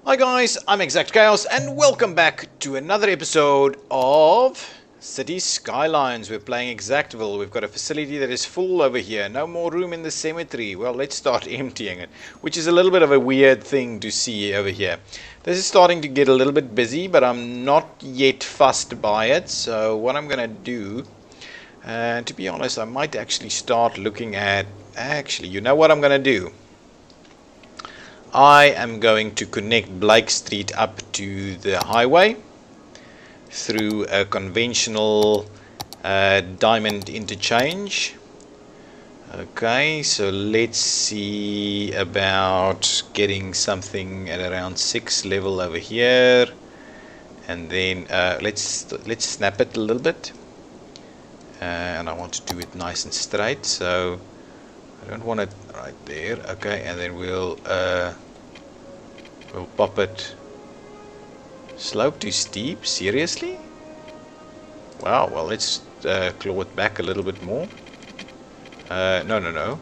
Hi guys, I'm ExactChaos and welcome back to another episode of Cities Skylines. We're playing Exactville. We've got a facility that is full over here. No more room in the cemetery. Well, let's start emptying it, which is a little bit of a weird thing to see over here. This is starting to get a little bit busy, but I'm not yet fussed by it. So what I'm going to do, to be honest, I might actually start looking at, you know what I'm going to do? I am going to connect Blake Street up to the highway through a conventional diamond interchange. Okay, so let's see about getting something at around 6 level over here, and then let's snap it a little bit, and I want to do it nice and straight, so I don't want it right there. Okay, and then we'll pop it. Slope too steep? Seriously? Wow, well, let's claw it back a little bit more. No.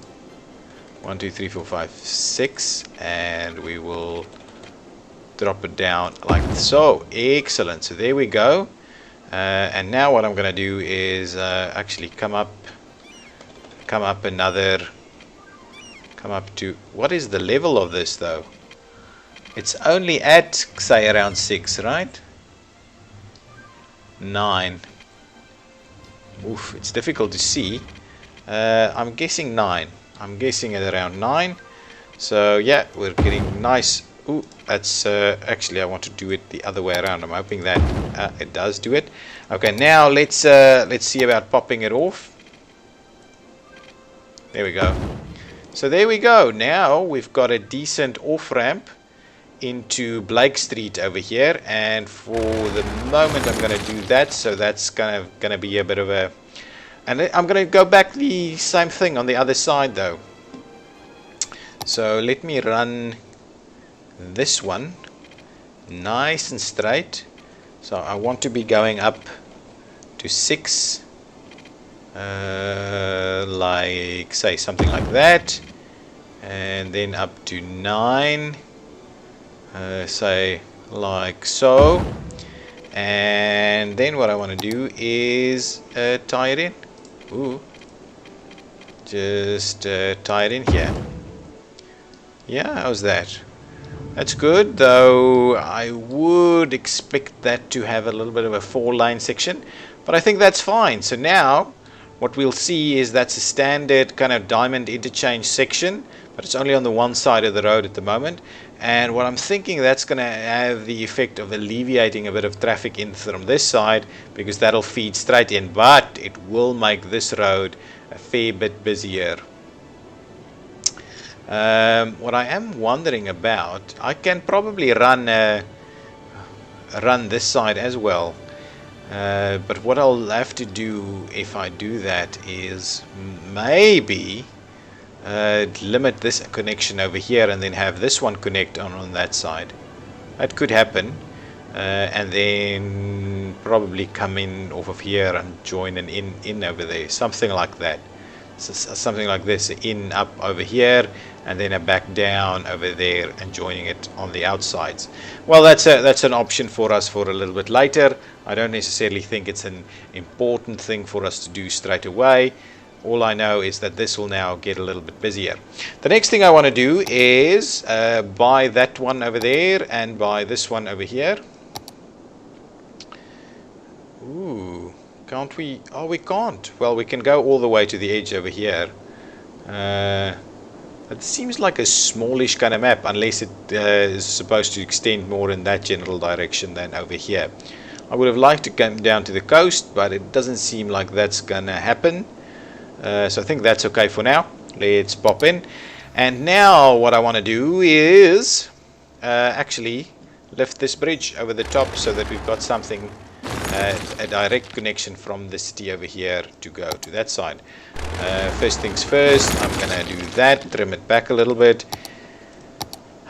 1, 2, 3, 4, 5, 6. And we will drop it down like so. Excellent. So there we go. And now what I'm going to do is actually come up to, what is the level of this though? It's only at, say, around 6, right? 9. Oof, it's difficult to see. I'm guessing 9. I'm guessing at around 9. So yeah, we're getting nice. Ooh, that's actually, I want to do it the other way around. I'm hoping that it does do it. Okay, now let's see about popping it off. There we go. So there we go. Now we've got a decent off-ramp into Blake Street over here, and for the moment I'm going to do that. So that's going to be a bit of a, and I'm going to go back the same thing on the other side though. So let me run this one nice and straight. So I want to be going up to 6, like say something like that, and then up to 9, say like so, and then what I want to do is tie it in. Ooh, just tie it in here. Yeah, how's that? That's good, though I would expect that to have a little bit of a 4-lane section, but I think that's fine. So now what we'll see is that's a standard kind of diamond interchange section, but it's only on the one side of the road at the moment. And what I'm thinking, that's going to have the effect of alleviating a bit of traffic in from this side, because that'll feed straight in, but it will make this road a fair bit busier. What I am wondering about, I can probably run this side as well. But what I'll have to do if I do that is maybe limit this connection over here and then have this one connect on that side. That could happen, and then probably come in off of here and join an in over there, something like that. So something like this, in up over here, and then a back down over there and joining it on the outsides. Well, that's an option for us for a little bit later. I don't necessarily think it's an important thing for us to do straight away. All I know is that this will now get a little bit busier. The next thing I want to do is buy that one over there and buy this one over here. Ooh, can't we? Oh, we can't. Well, we can go all the way to the edge over here. It seems like a smallish kind of map, unless it is supposed to extend more in that general direction than over here. I would have liked to come down to the coast, but it doesn't seem like that's gonna happen. So I think that's okay for now. Let's pop in. And now what I want to do is actually lift this bridge over the top so that we've got something, a direct connection from the city over here to go to that side. First things first, I'm going to do that, trim it back a little bit.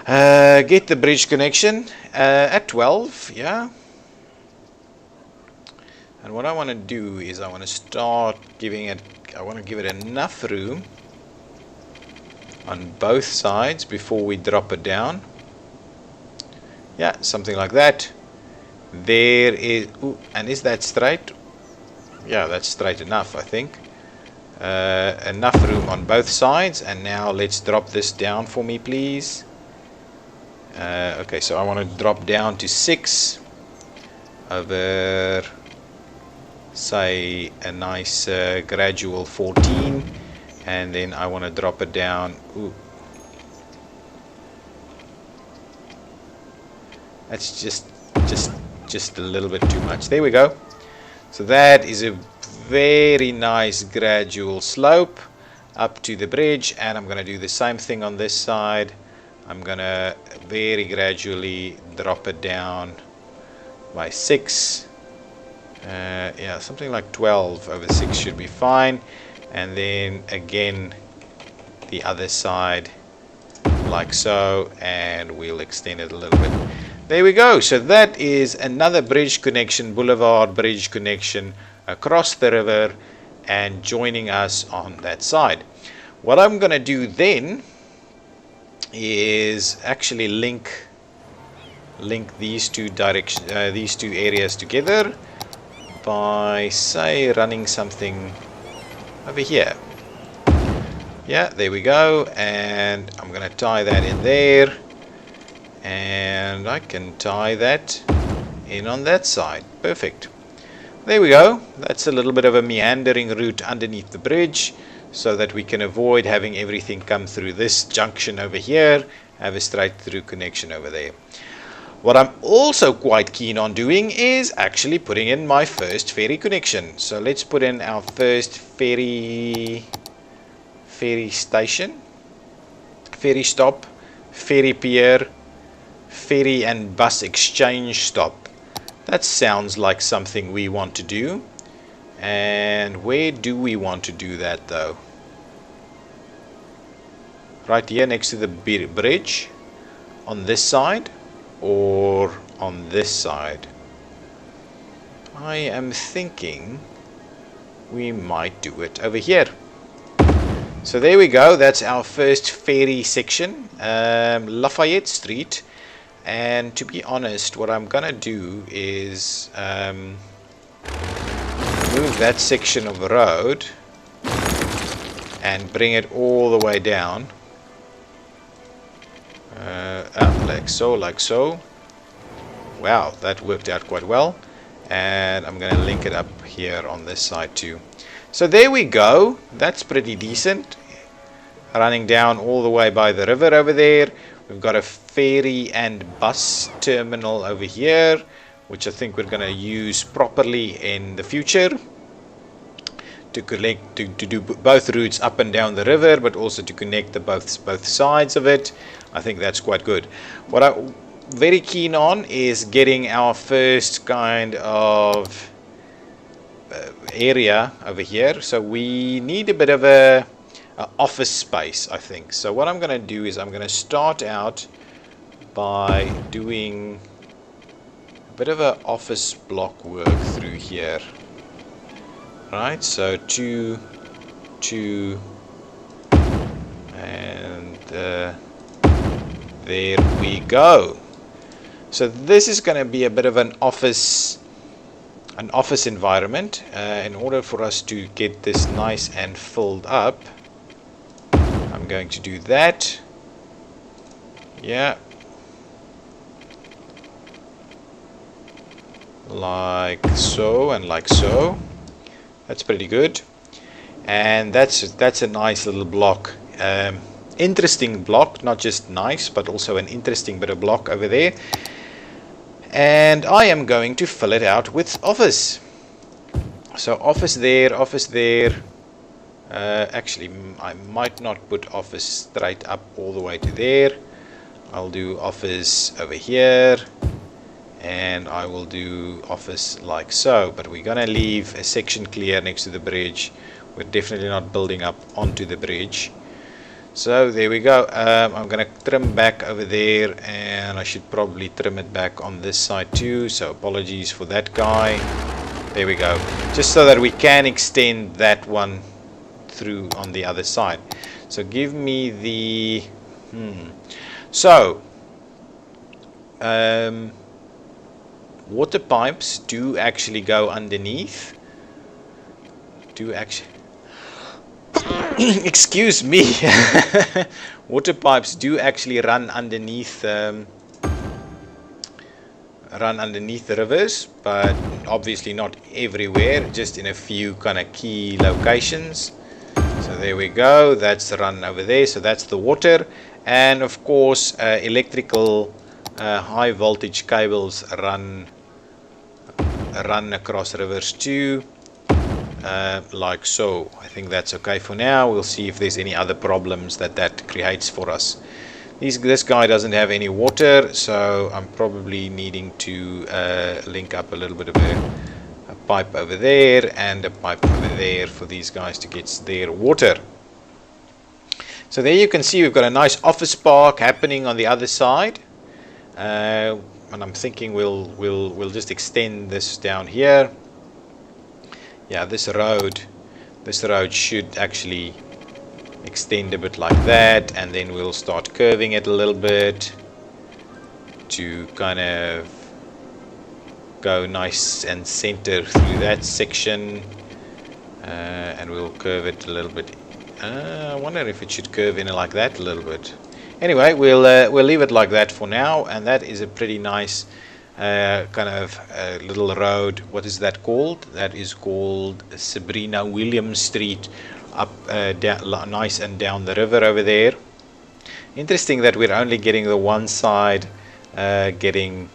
Get the bridge connection at 12, yeah. And what I want to do is I want to start giving it, I want to give it enough room on both sides before we drop it down. Yeah, something like that. There is, ooh, and is that straight? Yeah, that's straight enough, I think. Enough room on both sides, and now let's drop this down for me, please. Okay, so I want to drop down to 6 over, say, a nice gradual 14, and then I want to drop it down. Ooh, that's just a little bit too much. There we go. So that is a very nice gradual slope up to the bridge, and I'm going to do the same thing on this side. I'm going to very gradually drop it down by 6. Yeah, something like 12 over 6 should be fine. And then again the other side like so, and we'll extend it a little bit. There we go. So that is another bridge connection, boulevard bridge connection across the river and joining us on that side. What I'm going to do then is actually link these two areas together by, say, running something over here. Yeah, there we go, and I'm going to tie that in there, and I can tie that in on that side. Perfect. There we go. That's a little bit of a meandering route underneath the bridge, so that we can avoid having everything come through this junction over here, have a straight through connection over there. What I'm also quite keen on doing is actually putting in my first ferry connection. So let's put in our first ferry station, ferry stop, ferry pier, ferry and bus exchange stop. That sounds like something we want to do. And where do we want to do that though? Right here next to the bridge, on this side, or on this side? I am thinking we might do it over here. So there we go. That's our first ferry section, Lafayette Street. And to be honest, what I'm gonna do is move that section of road and bring it all the way down, like so. Wow, that worked out quite well. And I'm gonna link it up here on this side too. So there we go. That's pretty decent. Running down all the way by the river over there. We've got a ferry and bus terminal over here, which I think we're going to use properly in the future to connect, to do both routes up and down the river, but also to connect the both sides of it. I think that's quite good. What I'm very keen on is getting our first kind of area over here. So we need a bit of a office space, I think. So what I'm going to do is I'm going to start out by doing a bit of an office block work through here. Right, so 2, 2, and there we go. So this is going to be a bit of an office environment. In order for us to get this nice and filled up, I'm going to do that. Yeah. Like so and like so. That's pretty good. And that's a nice little block. Interesting block, not just nice, but also an interesting bit of block over there. And I am going to fill it out with office. So office there, office there. Actually, I might not put office straight up all the way to there. I'll do office over here, and I will do office like so. But we're gonna leave a section clear next to the bridge. We're definitely not building up onto the bridge. So there we go. I'm gonna trim back over there, and I should probably trim it back on this side too. So apologies for that guy. There we go. Just so that we can extend that one through on the other side. So give me the so water pipes do actually go underneath. Excuse me. Water pipes do actually run underneath the rivers, but obviously not everywhere, just in a few kind of key locations. So there we go, that's the run over there, so that's the water. And of course electrical high voltage cables run across rivers too, like so. I think that's okay for now. We'll see if there's any other problems that creates for us. This guy doesn't have any water, so I'm probably needing to link up a little bit of a pipe over there and a pipe over there for these guys to get their water. So there you can see we've got a nice office park happening on the other side, and I'm thinking we'll just extend this down here. Yeah, this road should actually extend a bit like that, and then we'll start curving it a little bit to kind of go nice and center through that section, and we'll curve it a little bit. I wonder if it should curve in like that a little bit. Anyway, we'll leave it like that for now, and that is a pretty nice kind of little road. What is that called? That is called Sabrina Williams Street, up down, nice and down the river over there. Interesting that we're only getting the one side getting,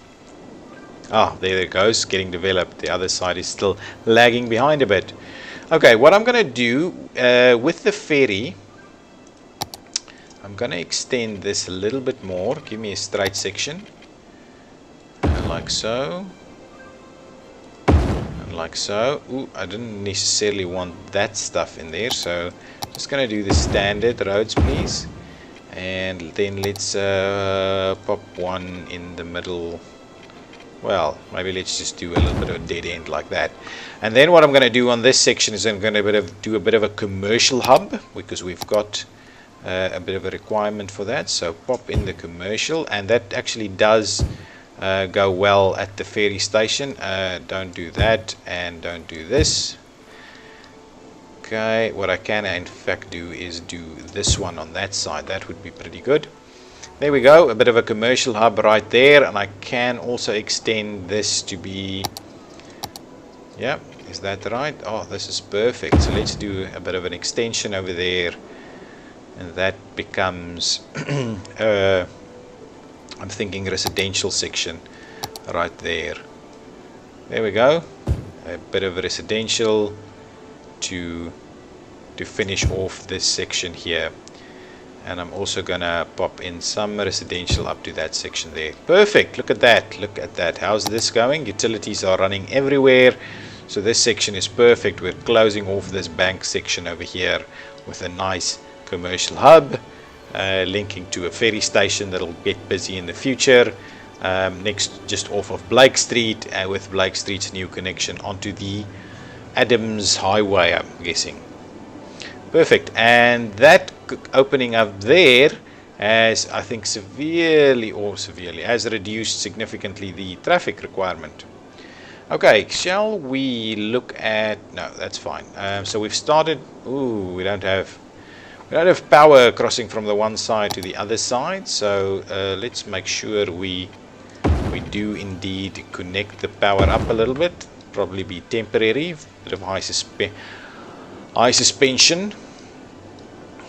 there it goes, getting developed. The other side is still lagging behind a bit. Okay, what I'm going to do with the ferry, I'm going to extend this a little bit more. Give me a straight section, like so, and like so. Ooh, I didn't necessarily want that stuff in there, so just going to do the standard roads, please. And then let's pop one in the middle. Well, maybe let's just do a little bit of a dead end like that. And then what I'm going to do on this section is I'm going to do a bit of a commercial hub, because we've got a bit of a requirement for that. So pop in the commercial, and that actually does go well at the ferry station. Don't do that, and don't do this. Okay, what I can in fact do is do this one on that side. That would be pretty good. There we go, a bit of a commercial hub right there, and I can also extend this to be, yeah, is that right? Oh, this is perfect. So let's do a bit of an extension over there, and that becomes I'm thinking residential section right there. There we go, a bit of residential to finish off this section here. And I'm also gonna pop in some residential up to that section there. Perfect, look at that, look at that. How's this going? Utilities are running everywhere, so this section is perfect. We're closing off this bank section over here with a nice commercial hub, linking to a ferry station that'll get busy in the future, next just off of Blake Street, with Blake Street's new connection onto the Adams Highway, I'm guessing. Perfect, and that opening up there has, I think, severely has reduced significantly the traffic requirement. Okay, shall we look at, no, that's fine. So we've started. Ooh, we don't have power crossing from the one side to the other side, so let's make sure we do indeed connect the power up a little bit. Probably be temporary, bit of high suspension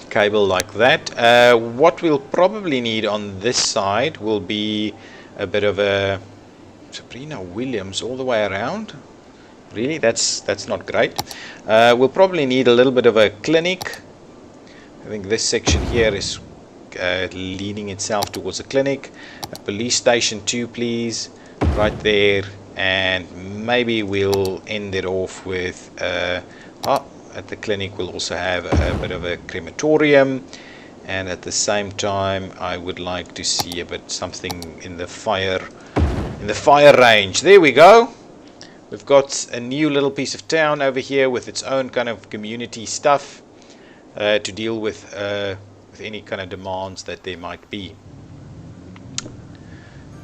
cable like that. What we'll probably need on this side will be a bit of a Sabrina Williams all the way around. Really, that's not great. We'll probably need a little bit of a clinic. I think this section here is leaning itself towards a clinic. A police station too, please, right there. And maybe we'll end it off with at the clinic we'll also have a bit of a crematorium, and at the same time I would like to see a bit something in the fire range. There we go. We've got a new little piece of town over here with its own kind of community stuff to deal with any kind of demands that there might be.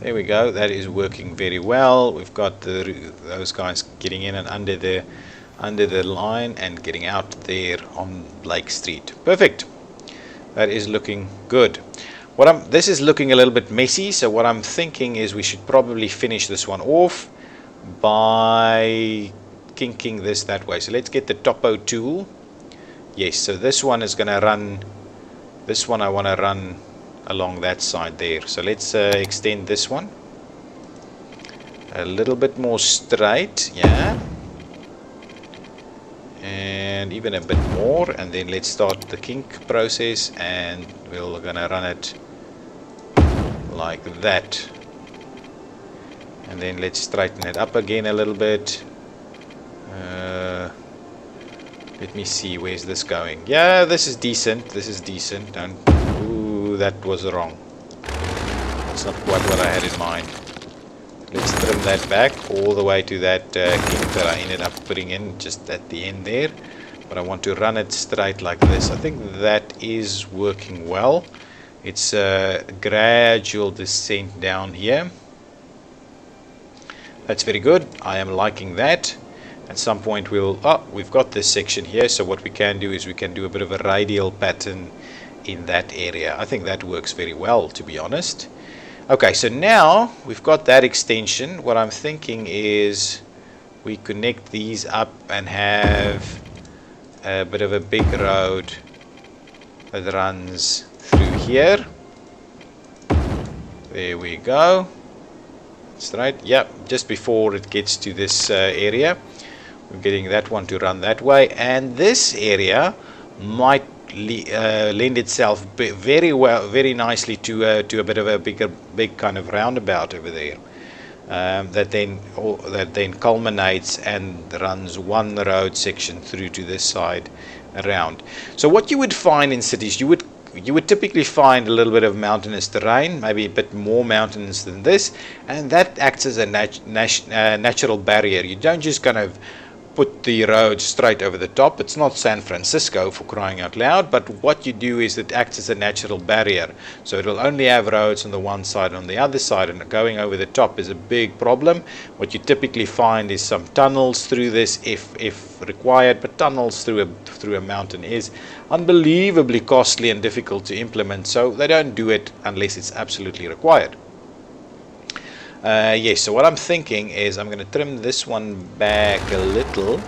There we go. That is working very well. We've got those guys getting in and under the line and getting out there on Blake Street. Perfect. That is looking good. This is looking a little bit messy, so what I'm thinking is we should probably finish this one off by kinking this that way. So let's get the topo tool. Yes, so this one is going to run, this one I want to run along that side there. So let's extend this one a little bit more straight, yeah, and even a bit more, and then let's start the kink process, and we're gonna run it like that, and then let's straighten it up again a little bit. Let me see, where's this going? Yeah, this is decent. This is decent. Don't. Ooh, that was wrong. That's not quite what I had in mind. Let's trim that back all the way to that kink that I ended up putting in just at the end there. But I want to run it straight like this. I think that is working well. It's a gradual descent down here. That's very good. I am liking that. At some point we've got this section here, so what we can do is we can do a bit of a radial pattern in that area. I think that works very well, to be honest. Okay, so now we've got that extension. What I'm thinking is we connect these up and have a bit of a big road that runs through here. There we go. Straight, yep, just before it gets to this area. We're getting that one to run that way, and this area might lend itself very well, very nicely to a bit of a big kind of roundabout over there, that then culminates and runs one road section through to this side around. So what you would find in cities, you would typically find a little bit of mountainous terrain, maybe a bit more mountainous than this, and that acts as a natural barrier. You don't just kind of put the road straight over the top. It's not San Francisco, for crying out loud, but what you do is it acts as a natural barrier. So it will only have roads on the one side, on the other side, and going over the top is a big problem. What you typically find is some tunnels through this if required, but tunnels through a mountain is unbelievably costly and difficult to implement, so they don't do it unless it's absolutely required. Yes, so what I'm thinking is I'm going to trim this one back a little,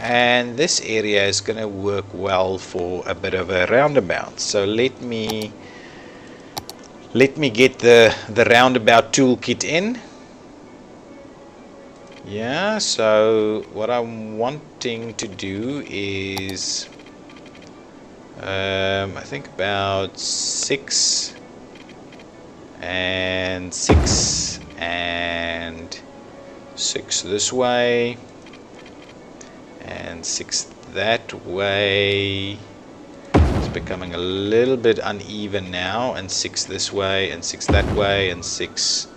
and this area is going to work well for a bit of a roundabout. So let me get the roundabout toolkit in. Yeah, so what I'm wanting to do is I think about 6 and 6 and 6 this way and 6 that way. It's becoming a little bit uneven now, and 6 this way and 6 that way and 6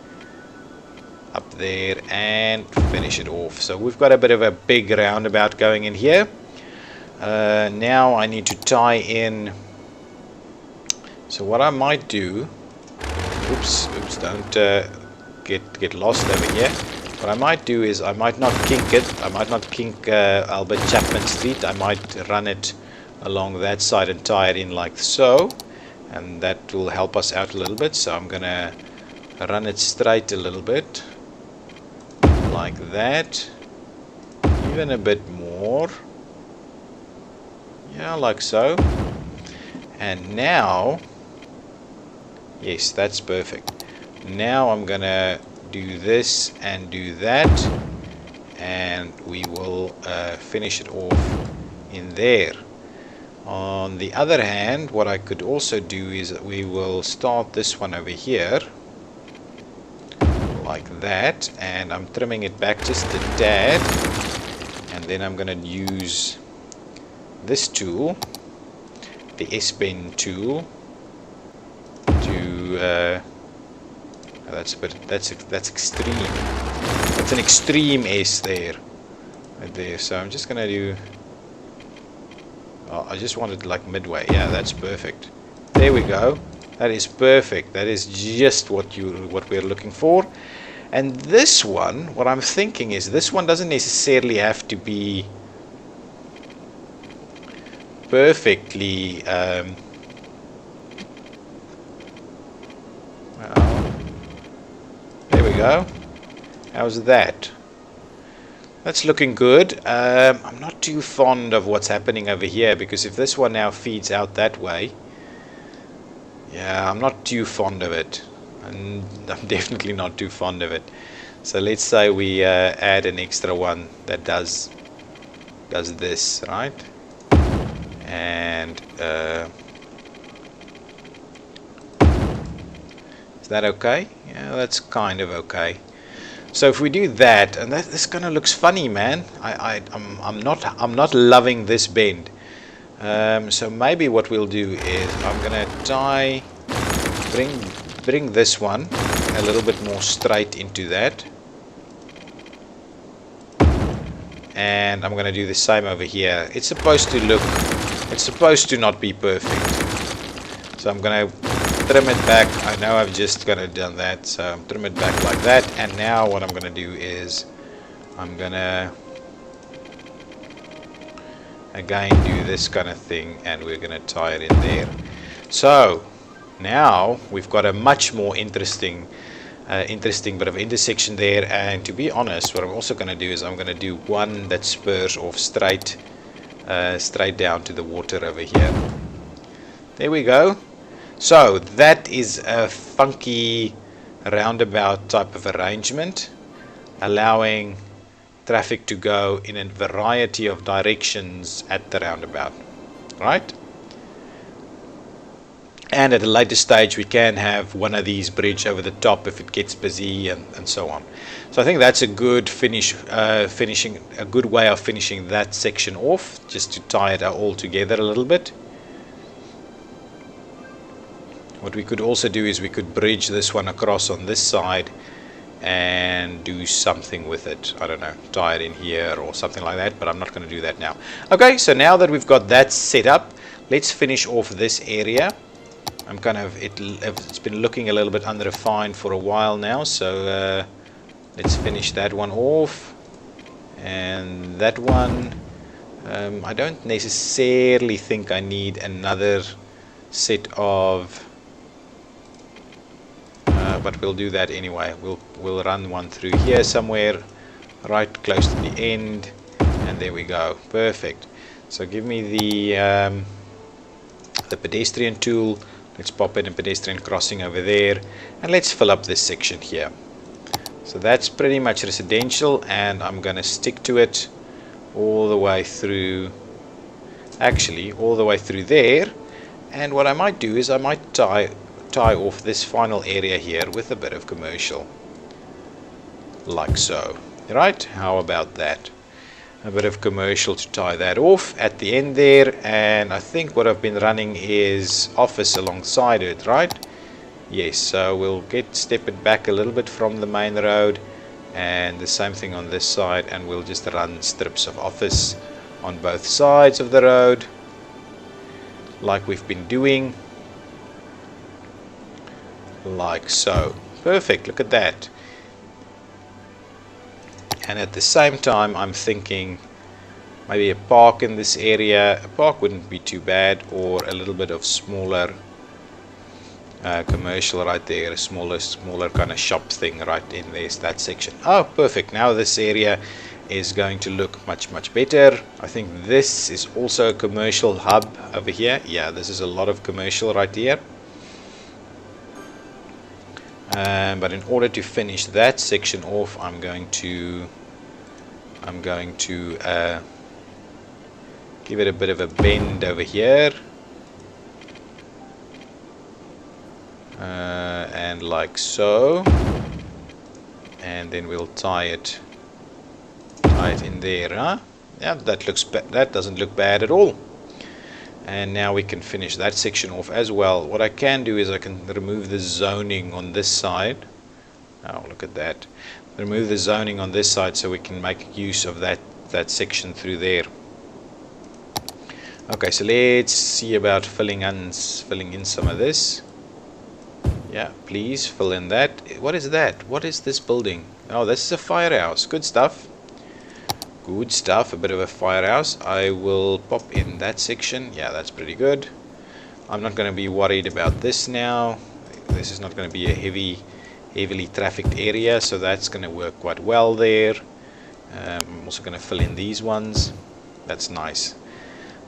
up there, and finish it off. So we've got a bit of a big roundabout going in here. Now I need to tie in. So what I might do, oops, don't get lost over here. What I might do is I might not kink it. I might not kink Albert Chapman Street. I might run it along that side and tie it in like so, and that will help us out a little bit. So I'm gonna run it straight a little bit like that, even a bit more, yeah, like so. And now, yes, that's perfect. Now I'm gonna do this and do that, and we will finish it off in there. On the other hand, what I could also do is that we will start this one over here like that, and I'm trimming it back just a tad, and then I'm going to use this tool, the S-Pen tool, to that's extreme. That's an extreme S there, right there. So I'm just going to do, I just want it like midway. Yeah, that's perfect. There we go. That is perfect. That is just what we're looking for. And this one, what I'm thinking is this one doesn't necessarily have to be perfectly well, there we go. How's that? That's looking good. I'm not too fond of what's happening over here, because if this one now feeds out that way, yeah, I'm not too fond of it. And I'm definitely not too fond of it. So let's say we add an extra one that does this, right? And is that okay? Yeah, that's kind of okay. So if we do that, and this kind of looks funny, man. I'm not loving this bend. So maybe what we'll do is I'm gonna bring this one a little bit more straight into that, and I'm gonna do the same over here. It's supposed to not be perfect, so I'm gonna trim it back. I know I've just gonna done that, so trim it back like that. And now what I'm gonna do is I'm gonna again do this kind of thing, and we're gonna tie it in there. So now we've got a much more interesting bit of intersection there. And to be honest, what I'm also going to do is I'm going to do one that spurs off straight down to the water over here. There we go. So that is a funky roundabout type of arrangement, allowing traffic to go in a variety of directions at the roundabout, right? And at a later stage we can have one of these bridge over the top if it gets busy, and so on. So I think that's a good a good way of finishing that section off, just to tie it all together a little bit. What we could also do is we could bridge this one across on this side and do something with it. I don't know, tie it in here or something like that, but I'm not going to do that now. Okay, so now that we've got that set up, let's finish off this area. I'm kind of, it's been looking a little bit unrefined for a while now, so let's finish that one off. And that one, I don't necessarily think I need another set of, but we'll do that anyway. We'll run one through here somewhere, right close to the end, and there we go. Perfect. So give me the pedestrian tool. Let's pop in a pedestrian crossing over there, and let's fill up this section here. So that's pretty much residential, and I'm going to stick to it all the way through, actually all the way through there. And what I might do is I might tie off this final area here with a bit of commercial, like so. Right? How about that? A bit of commercial to tie that off at the end there. And I think what I've been running is office alongside it, right? Yes, so we'll step it back a little bit from the main road, and the same thing on this side, and we'll just run strips of office on both sides of the road like we've been doing, like so. Perfect, look at that. And at the same time I'm thinking maybe a park in this area. A park wouldn't be too bad, or a little bit of smaller commercial right there, a smaller kind of shop thing right in there, that section. Oh, perfect. Now this area is going to look much better. I think this is also a commercial hub over here. Yeah, this is a lot of commercial right here. But in order to finish that section off, I'm going to give it a bit of a bend over here, and like so, and then we'll tie it in there. Huh? Yeah, that doesn't look bad at all. And now we can finish that section off as well. What I can do is I can remove the zoning on this side. Oh, look at that. Remove the zoning on this side so we can make use of that section through there. Okay, so let's see about filling in some of this. Yeah, please fill in that. What is that? What is this building? Oh, this is a firehouse. Good stuff. Good stuff. A bit of a firehouse. I will pop in that section. Yeah, that's pretty good. I'm not going to be worried about this now. This is not going to be a heavily trafficked area, so that's going to work quite well there. I'm also going to fill in these ones. That's nice.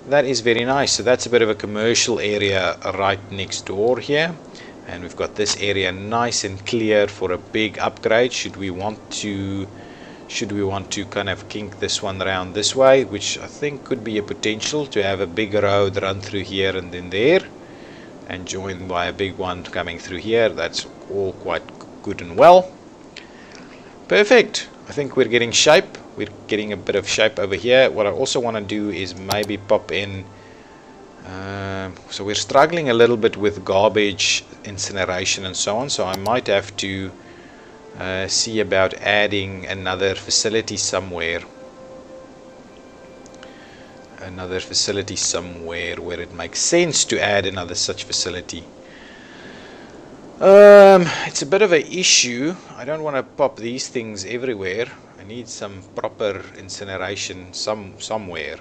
That is very nice. So that's a bit of a commercial area right next door here, and we've got this area nice and clear for a big upgrade should we want to kind of kink this one around this way, which I think could be a potential to have a big road run through here and then there, and joined by a big one coming through here. That's all quite good and well. Perfect. I think we're getting shape. We're getting a bit of shape over here. What I also want to do is maybe pop in, so we're struggling a little bit with garbage incineration and so on, so I might have to see about adding another facility somewhere where it makes sense to add another such facility. It's a bit of an issue. I don't want to pop these things everywhere. I need some proper incineration somewhere,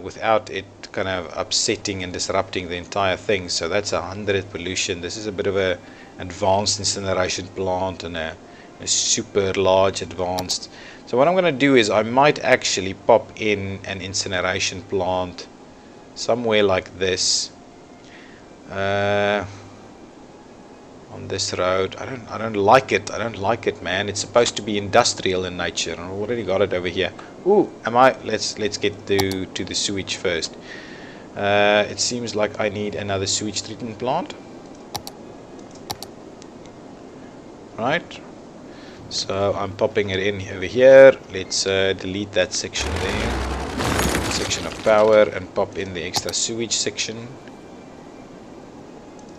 without it kind of upsetting and disrupting the entire thing. So that's 100 pollution. This is a bit of a advanced incineration plant, and a super large advanced. So what I'm going to do is I might actually pop in an incineration plant somewhere like this. On this road. I don't like it. I don't like it, man. It's supposed to be industrial in nature, and I already got it over here. Ooh, let's get to the sewage first. It seems like I need another sewage treatment plant. Right. So I'm popping it in over here. Let's delete that section there. Section of power, and pop in the extra sewage section.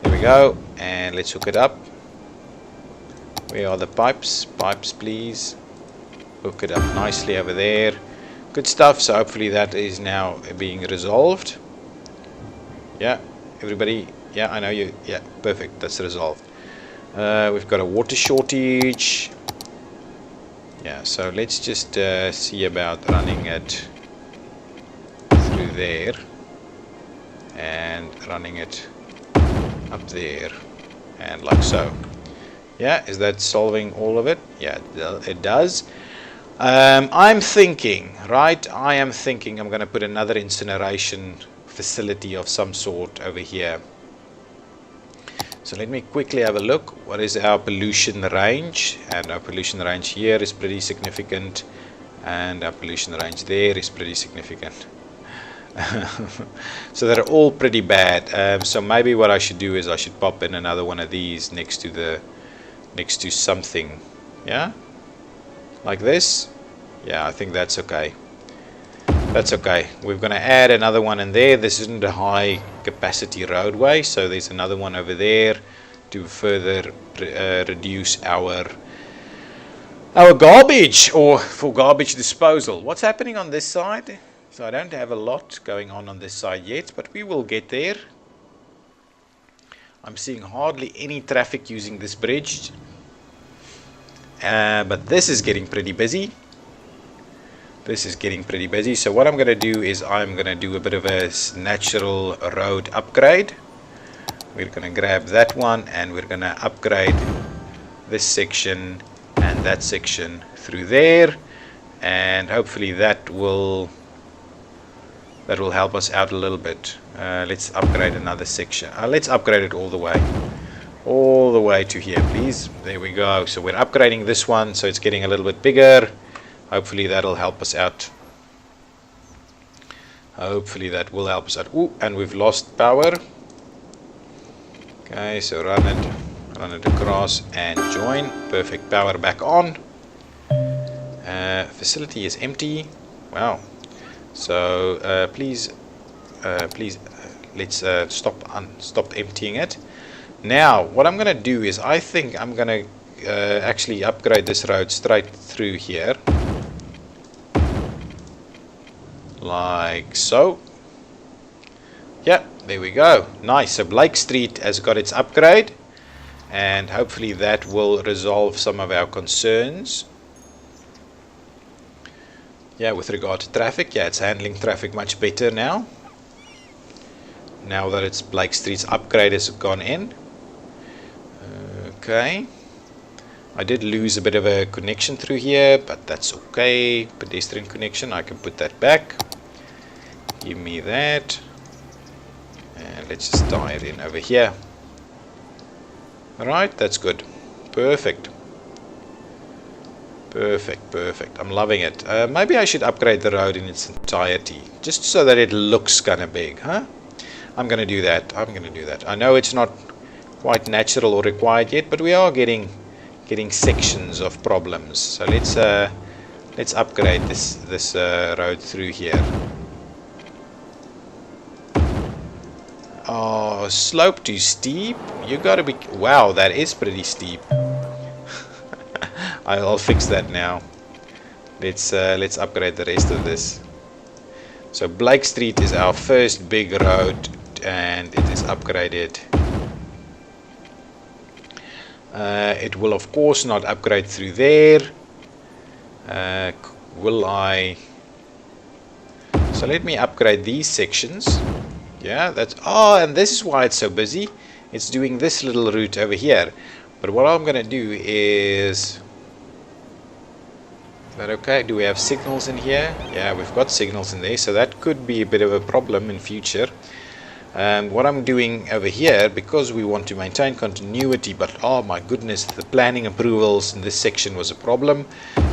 There we go, and let's hook it up. Where are the pipes? Pipes, please. Hook it up nicely over there. Good stuff. So hopefully that is now being resolved. Yeah, everybody. Yeah, I know you. Yeah, perfect. That's resolved. We've got a water shortage. Yeah, so let's just see about running it through there and running it up there, and like so. Yeah, is that solving all of it? Yeah, it does. I'm thinking I'm going to put another incineration facility of some sort over here. So let me quickly have a look. What is our pollution range? And our pollution range here is pretty significant, and our pollution range there is pretty significant. So they're all pretty bad. So maybe what I should do is I should pop in another one of these next to something. Yeah, like this. Yeah, I think that's okay. That's okay. We're going to add another one in there. This isn't a high capacity roadway, so there's another one over there to further reduce our garbage, or for garbage disposal. What's happening on this side? So I don't have a lot going on this side yet, but we will get there. I'm seeing hardly any traffic using this bridge, but this is getting pretty busy. So what I'm going to do is I'm going to do a bit of a natural road upgrade. We're going to grab that one, and we're going to upgrade this section and that section through there, and hopefully that will help us out a little bit. Let's upgrade another section. Let's upgrade it all the way to here, please. There we go. So we're upgrading this one, so it's getting a little bit bigger. Hopefully that'll help us out. Ooh, and we've lost power. Okay, so run it across and join. Perfect. Power back on. Facility is empty. Wow. So please, let's stop emptying it. Now, what I'm going to do is I think I'm going to actually upgrade this road straight through here, like so. Yeah, There we go. Nice. So Blake Street has got its upgrade, and hopefully that will resolve some of our concerns. Yeah, with regard to traffic, yeah, it's handling traffic much better now. Now that it's Blake Street's upgrade has gone in. Okay. I did lose a bit of a connection through here, but that's okay. Pedestrian connection, I can put that back. Give me that. And let's just tie it in over here. Alright, that's good. Perfect. Perfect. I'm loving it. Maybe I should upgrade the road in its entirety, just so that it looks kind of big, huh? I'm going to do that. I know it's not quite natural or required yet, but we are getting sections of problems. So let's upgrade this road through here. Oh, slope too steep. You gotta be. Wow, that is pretty steep. I'll fix that now. Let's upgrade the rest of this. So Blake Street is our first big road, and it is upgraded. It will of course not upgrade through there. Will I? So let me upgrade these sections. Yeah, that's. Oh, and this is why it's so busy. It's doing this little route over here. But what I'm gonna do is that okay? Do we have signals in here? Yeah, we've got signals in there, so that could be a bit of a problem in future. What I'm doing over here, because we want to maintain continuity, but oh my goodness, the planning approvals in this section was a problem.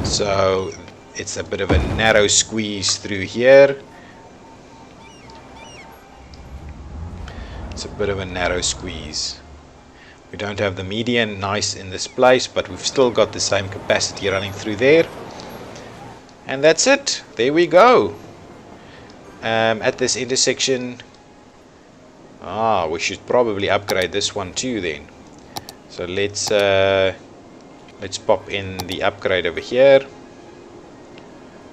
So it's a bit of a narrow squeeze through here. It's a bit of a narrow squeeze. We don't have the median nice in this place, but we've still got the same capacity running through there. And that's it. There we go. At this intersection, we should probably upgrade this one too then. So let's pop in the upgrade over here.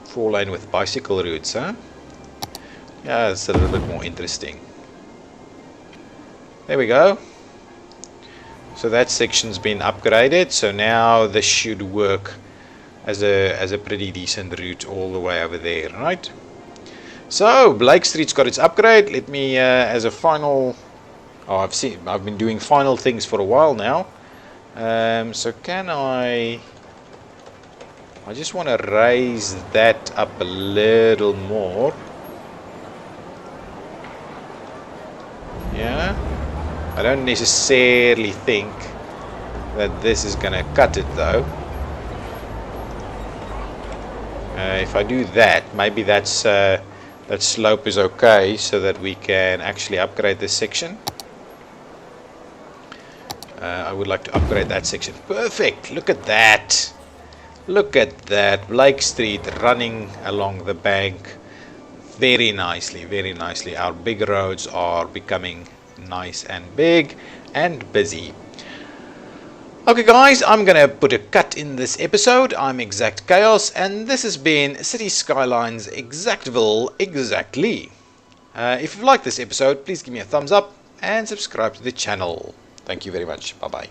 4-lane with bicycle routes, huh? Yeah, it's a little bit more interesting. There we go. So that section's been upgraded, so now this should work as a pretty decent route all the way over there, right? So Blake Street's got its upgrade. Let me as a final. I've been doing final things for a while now. So can I just want to raise that up a little more. Yeah. I don't necessarily think that this is gonna cut it though. If I do that, maybe that slope is okay, so that we can actually upgrade this section. I would like to upgrade that section. Perfect. Look at that. Look at that. Blake Street running along the bank very nicely, very nicely. Our big roads are becoming nice and big and busy. Okay guys, I'm gonna put a cut in this episode. I'm ExactChaos, and this has been Cities Skylines Exactville exactly. If you've liked this episode, please give me a thumbs up and subscribe to the channel. Thank you very much. Bye bye.